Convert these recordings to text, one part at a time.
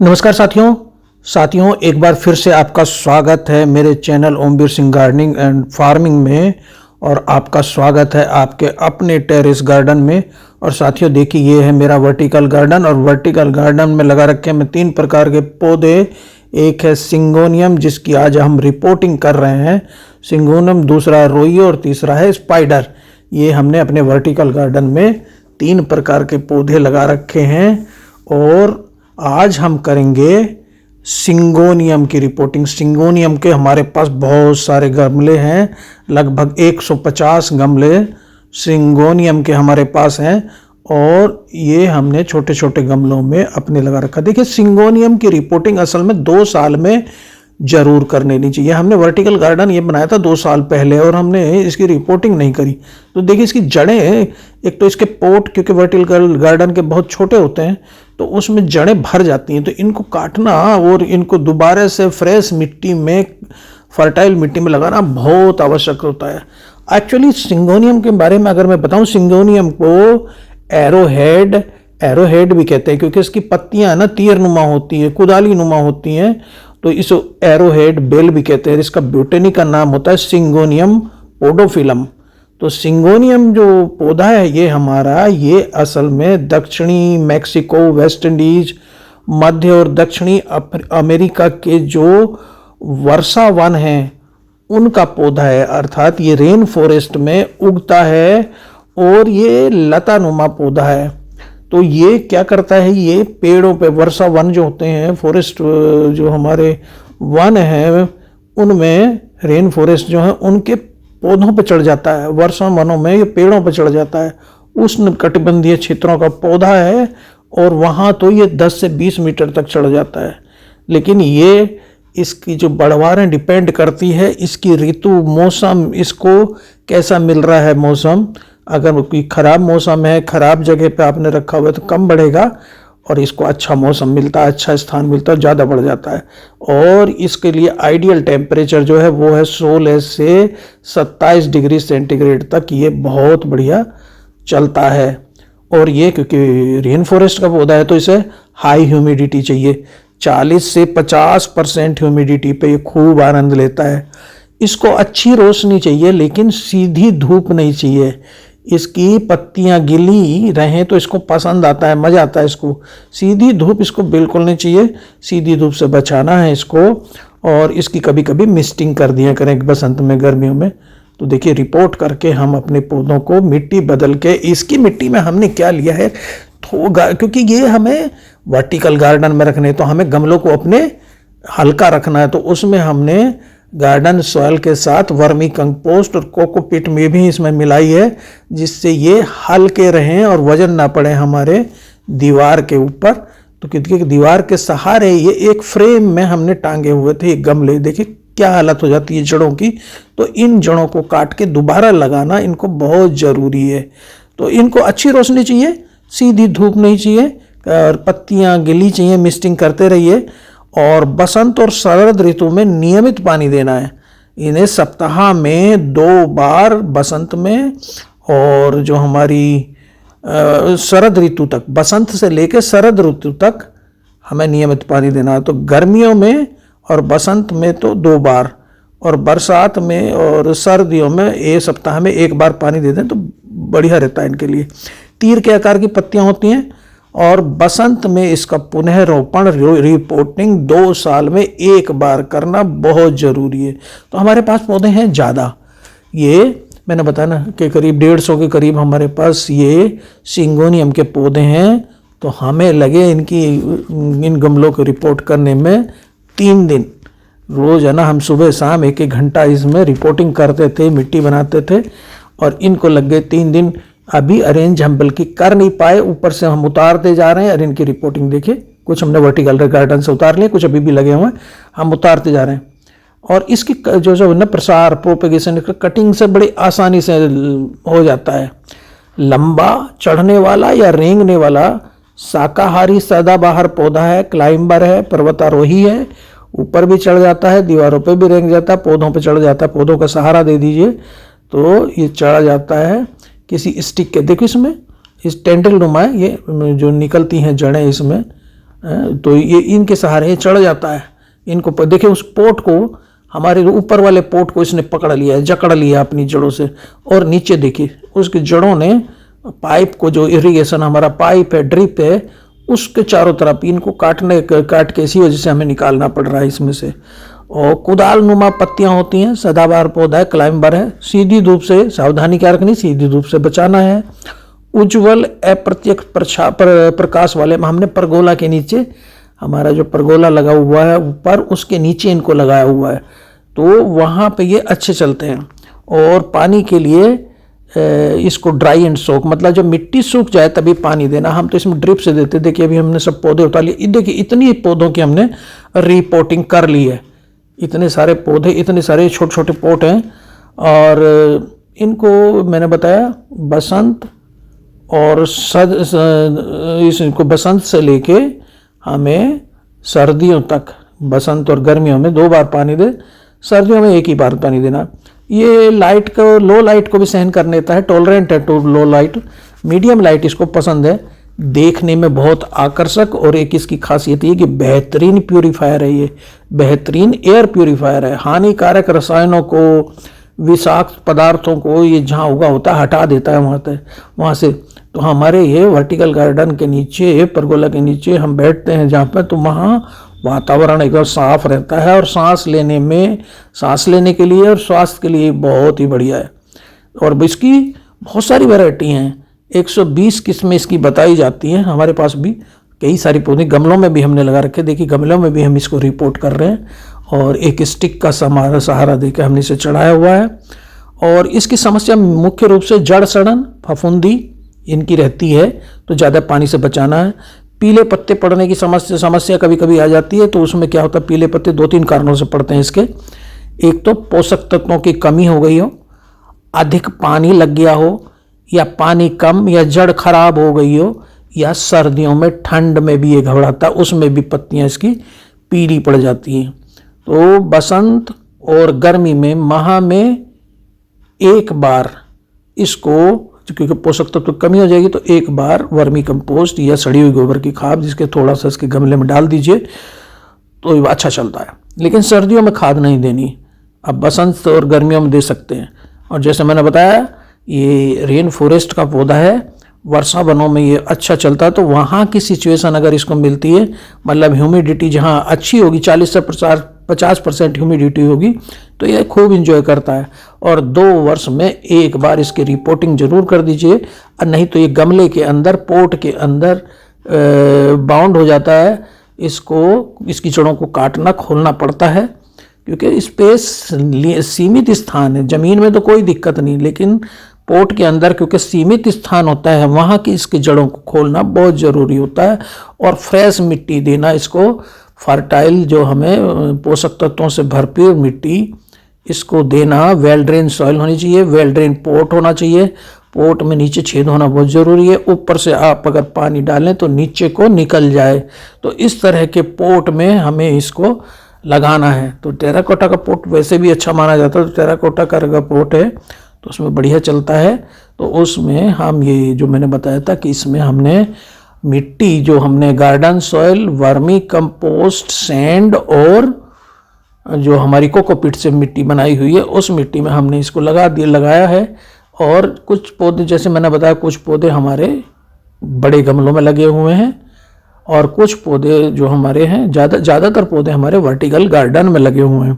नमस्कार साथियों एक बार फिर से आपका स्वागत है मेरे channel Omveer Singh gardening and farming में। और आपका स्वागत है आपके अपने टेरेस गार्डन में। और साथियों देखिए, ये है मेरा वर्टिकल गार्डन और वर्टिकल गार्डन में लगा रखे हैं मैं 3 प्रकार के पौधे। एक है सिंगोनियम जिसकी आज हम रिपोर्टिंग कर रहे हैं, सिंगोनियम, दूसरा है रोई और तीसरा है स्पाइडर। ये हमने अपने वर्टिकल गार्डन में 3 प्रकार के पौधे लगा रखे हैं और आज हम करेंगे सिंगोनियम की रिपोर्टिंग। सिंगोनियम के हमारे पास बहुत सारे गमले हैं, लगभग 150 गमले सिंगोनियम के हमारे पास हैं और ये हमने छोटे छोटे गमलों में अपने लगा रखा। देखिए, सिंगोनियम की रिपोर्टिंग असल में 2 साल में जरूर कर लेनी चाहिए। हमने वर्टिकल गार्डन ये बनाया था 2 साल पहले और हमने इसकी रिपोर्टिंग नहीं करी। तो देखिए, इसकी जड़ें, एक तो इसके पोट, क्योंकि वर्टिकल गार्डन के बहुत छोटे होते हैं तो उसमें जड़ें भर जाती हैं, तो इनको काटना और इनको दोबारा से फ्रेश मिट्टी में, फर्टाइल मिट्टी में लगाना बहुत आवश्यक होता है। एक्चुअली सिंगोनियम के बारे में अगर मैं बताऊं, सिंगोनियम को एरोहेड भी कहते हैं क्योंकि इसकी पत्तियां ना तीर नुमा होती है, कुदाली नुमा होती हैं, तो इस एरोहेड बेल भी कहते हैं। इसका बोटेनिक का नाम होता है सिंगोनियम पोडोफिलम। तो सिंगोनियम जो पौधा है ये हमारा, ये असल में दक्षिणी मैक्सिको, वेस्ट इंडीज, मध्य और दक्षिणी अमेरिका के जो वर्षा वन हैं उनका पौधा है, अर्थात ये रेन फॉरेस्ट में उगता है और ये लतानुमा पौधा है। तो ये क्या करता है, ये पेड़ों पे, वर्षा वन जो होते हैं, फॉरेस्ट जो हमारे वन हैं उनमें, रेन फॉरेस्ट जो है उनके पौधों पे चढ़ जाता है। वर्षा वनों में ये पेड़ों पे चढ़ जाता है। उष्ण कटिबंधीय क्षेत्रों का पौधा है और वहाँ तो ये 10 से 20 मीटर तक चढ़ जाता है। लेकिन ये, इसकी जो बढ़वारें डिपेंड करती है इसकी ऋतु, मौसम, इसको कैसा मिल रहा है मौसम। अगर कोई ख़राब मौसम है, ख़राब जगह पे आपने रखा हुआ है तो कम बढ़ेगा, और इसको अच्छा मौसम मिलता है, अच्छा स्थान मिलता है, ज़्यादा बढ़ जाता है। और इसके लिए आइडियल टेम्परेचर जो है वो है 16 से 27 डिग्री सेंटीग्रेड तक, ये बहुत बढ़िया चलता है। और ये क्योंकि रेन फॉरेस्ट का पौधा है तो इसे हाई ह्यूमिडिटी चाहिए, 40 से 50% ह्यूमिडिटी पे ये खूब आनंद लेता है। इसको अच्छी रोशनी चाहिए लेकिन सीधी धूप नहीं चाहिए। इसकी पत्तियां गिली रहें तो इसको पसंद आता है, मज़ा आता है इसको। सीधी धूप इसको बिल्कुल नहीं चाहिए, सीधी धूप से बचाना है इसको। और इसकी कभी कभी मिस्टिंग कर दिया करें बसंत में, गर्मियों में। तो देखिए, रिपोर्ट करके हम अपने पौधों को मिट्टी बदल के, इसकी मिट्टी में हमने क्या लिया है, क्योंकि ये हमें वर्टिकल गार्डन में रखने, तो हमें गमलों को अपने हल्का रखना है, तो उसमें हमने गार्डन सॉइल के साथ वर्मी कंपोस्ट और कोकोपीट में भी इसमें मिलाई है, जिससे ये हल्के रहें और वजन ना पड़े हमारे दीवार के ऊपर। तो क्योंकि दीवार के सहारे ये एक फ्रेम में हमने टांगे हुए थे ये गमले। देखिए क्या हालत हो जाती है जड़ों की। तो इन जड़ों को काट के दोबारा लगाना इनको बहुत ज़रूरी है। तो इनको अच्छी रोशनी चाहिए, सीधी धूप नहीं चाहिए, और पत्तियाँ गिली चाहिए, मिस्टिंग करते रहिए। और बसंत और शरद ऋतु में नियमित पानी देना है। इन्हें सप्ताह में 2 बार, बसंत में और जो हमारी शरद ऋतु तक, बसंत से लेकर शरद ऋतु तक हमें नियमित पानी देना है। तो गर्मियों में और बसंत में तो 2 बार, और बरसात में और सर्दियों में 1 सप्ताह में 1 बार पानी दे दें तो बढ़िया रहता है इनके लिए। तीर के आकार की पत्तियाँ होती हैं और बसंत में इसका पुनः रोपण, रिपोर्टिंग 2 साल में 1 बार करना बहुत ज़रूरी है। तो हमारे पास पौधे हैं ज़्यादा, ये मैंने बताया ना कि करीब 150 के करीब हमारे पास ये सिंगोनियम के पौधे हैं। तो हमें लगे इन गमलों को रिपोर्ट करने में 3 दिन। रोज़ है ना, हम सुबह शाम 1-1 घंटा इसमें रिपोर्टिंग करते थे, मिट्टी बनाते थे, और इनको लग गए 3 दिन। अभी अरेंज हम बल्कि कर नहीं पाए, ऊपर से हम उतारते जा रहे हैं। और इनकी रिपोर्टिंग देखिए, कुछ हमने वर्टिकल गार्डन से उतार लिए, कुछ अभी भी लगे हुए हैं, हम उतारते जा रहे हैं। और इसकी जो ना प्रसार, प्रोपेगेशन, कटिंग से बड़ी आसानी से हो जाता है। लंबा चढ़ने वाला या रेंगने वाला शाकाहारी सदाबहार पौधा है, क्लाइंबर है, पर्वतारोही है, ऊपर भी चढ़ जाता है, दीवारों पे भी रेंग जाता है, पौधों पे चढ़ जाता है। पौधों का सहारा दे दीजिए तो ये चढ़ जाता है किसी स्टिक के। देखो इसमें इस टेंडल नुमा है, ये जो निकलती हैं जड़ें इसमें, तो ये इनके सहारे चढ़ जाता है। इनको देखिए उस पोट को, हमारे ऊपर वाले पोट को इसने पकड़ लिया है, जकड़ लिया अपनी जड़ों से। और नीचे देखिए उसकी जड़ों ने पाइप को, जो इरिगेशन हमारा पाइप है, ड्रिप है, उसके चारों तरफ इनको काट के इसी वजह से हमें निकालना पड़ रहा है इसमें से। और कुदाल नुमा पत्तियां होती हैं, सदाबहार पौधा है, क्लाइंबर है। सीधी धूप से सावधानी क्या रखनी, सीधी धूप से बचाना है। उज्ज्वल अप्रत्यक्ष प्रकाश वाले, हमने परगोला के नीचे, हमारा जो परगोला लगा हुआ है ऊपर, उसके नीचे इनको लगाया हुआ है, तो वहाँ पे ये अच्छे चलते हैं। और पानी के लिए इसको ड्राई एंड सोक, मतलब जब मिट्टी सूख जाए तभी पानी देना। हम तो इसमें ड्रिप से देते। देखिए अभी हमने सब पौधे उतार लिए। देखिए इतनी पौधों की हमने रिपोर्टिंग कर ली है। इतने सारे पौधे, इतने सारे छोटे छोटे पोट हैं। और इनको मैंने बताया बसंत और इसको बसंत से लेके हमें सर्दियों तक, बसंत और गर्मियों में 2 बार पानी दे, सर्दियों में 1 ही बार पानी देना। ये लाइट को, लो लाइट को भी सहन कर लेता है, टॉलरेंट है to low light. Medium light इसको पसंद है। देखने में बहुत आकर्षक, और एक इसकी खासियत ये कि बेहतरीन प्यूरीफायर है, ये बेहतरीन एयर प्यूरीफायर है। हानिकारक रसायनों को, विषाक्त पदार्थों को ये जहाँ उगा होता है हटा देता है वहाँ से। तो हमारे ये वर्टिकल गार्डन के नीचे, परगोला के नीचे हम बैठते हैं जहाँ पर, तो वहाँ वातावरण एकदम साफ रहता है और सांस लेने के लिए और स्वास्थ्य के लिए बहुत ही बढ़िया है। और इसकी बहुत सारी वैरायटी हैं, 120 किस्में इसकी बताई जाती हैं। हमारे पास भी कई सारी पौधे गमलों में भी हमने लगा रखे। देखिए गमलों में भी हम इसको रिपोर्ट कर रहे हैं, और एक स्टिक का सहारा देकर हमने इसे चढ़ाया हुआ है। और इसकी समस्या मुख्य रूप से जड़ सड़न, फफूंदी इनकी रहती है, तो ज़्यादा पानी से बचाना है। पीले पत्ते पड़ने की समस्या कभी कभी आ जाती है, तो उसमें क्या होता है, पीले पत्ते 2-3 कारणों से पड़ते हैं इसके। एक तो पोषक तत्वों की कमी हो गई हो, अधिक पानी लग गया हो, या पानी कम, या जड़ खराब हो गई हो, या सर्दियों में ठंड में भी ये घबराता है, उसमें भी पत्तियां इसकी पीली पड़ जाती हैं। तो बसंत और गर्मी में माह में 1 बार इसको, क्योंकि पोषक तत्व कमी हो जाएगी, तो 1 बार वर्मी कंपोस्ट या सड़ी हुई गोबर की खाद जिसके थोड़ा सा इसके गमले में डाल दीजिए, तो ये अच्छा चलता है। लेकिन सर्दियों में खाद नहीं देनी, अब बसंत और गर्मियों में दे सकते हैं। और जैसे मैंने बताया ये रेन फॉरेस्ट का पौधा है, वर्षा वनों में ये अच्छा चलता है। तो वहाँ की सिचुएशन अगर इसको मिलती है, मतलब ह्यूमिडिटी जहाँ अच्छी होगी, 40 से 50% ह्यूमिडिटी होगी, तो ये खूब इंजॉय करता है। और 2 वर्ष में 1 बार इसकी रिपोर्टिंग जरूर कर दीजिए, और नहीं तो ये गमले के अंदर, पोट के अंदर बाउंड हो जाता है। इसकी जड़ों को काटना, खोलना पड़ता है, क्योंकि स्पेस सीमित स्थान है। ज़मीन में तो कोई दिक्कत नहीं, लेकिन पोट के अंदर क्योंकि सीमित स्थान होता है, वहाँ की इसकी जड़ों को खोलना बहुत ज़रूरी होता है। और फ्रेश मिट्टी देना इसको, फर्टाइल जो हमें पोषक तत्वों से भरपूर मिट्टी इसको देना। वेल ड्रेन सॉइल होनी चाहिए, वेल ड्रेन पोट होना चाहिए, पोट में नीचे छेद होना बहुत ज़रूरी है। ऊपर से आप अगर पानी डालें तो नीचे को निकल जाए, तो इस तरह के पोट में हमें इसको लगाना है। तो टेराकोटा का पोट वैसे भी अच्छा माना जाता है, तो टेराकोटा का पोट है तो उसमें बढ़िया चलता है। तो उसमें हम ये जो मैंने बताया था कि इसमें हमने मिट्टी, जो हमने garden soil, vermi compost, sand और जो हमारी कोकोपीट से मिट्टी बनाई हुई है, उस मिट्टी में हमने इसको लगाया है। और कुछ पौधे, जैसे मैंने बताया, कुछ पौधे हमारे बड़े गमलों में लगे हुए हैं, और कुछ पौधे जो हमारे हैं, ज़्यादातर पौधे हमारे वर्टिकल गार्डन में लगे हुए हैं,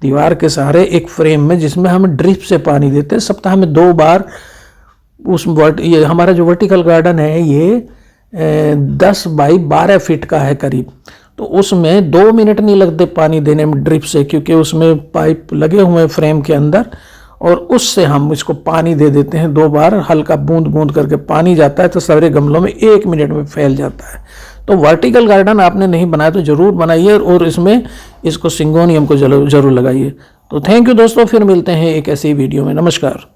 दीवार के सहारे एक फ्रेम में, जिसमें हम ड्रिप से पानी देते हैं सप्ताह में 2 बार। ये हमारा जो वर्टिकल गार्डन है ये 10 बाई 12 फीट का है करीब, तो उसमें 2 मिनट नहीं लगते पानी देने में ड्रिप से, क्योंकि उसमें पाइप लगे हुए हैं फ्रेम के अंदर, और उससे हम इसको पानी दे देते हैं 2 बार। हल्का बूंद बूंद करके पानी जाता है, तो सारे गमलों में 1 मिनट में फैल जाता है। तो वर्टिकल गार्डन आपने नहीं बनाया तो ज़रूर बनाइए, और इसमें इसको सिंगोनियम को जरूर लगाइए। तो थैंक यू दोस्तों, फिर मिलते हैं एक ऐसी वीडियो में। नमस्कार।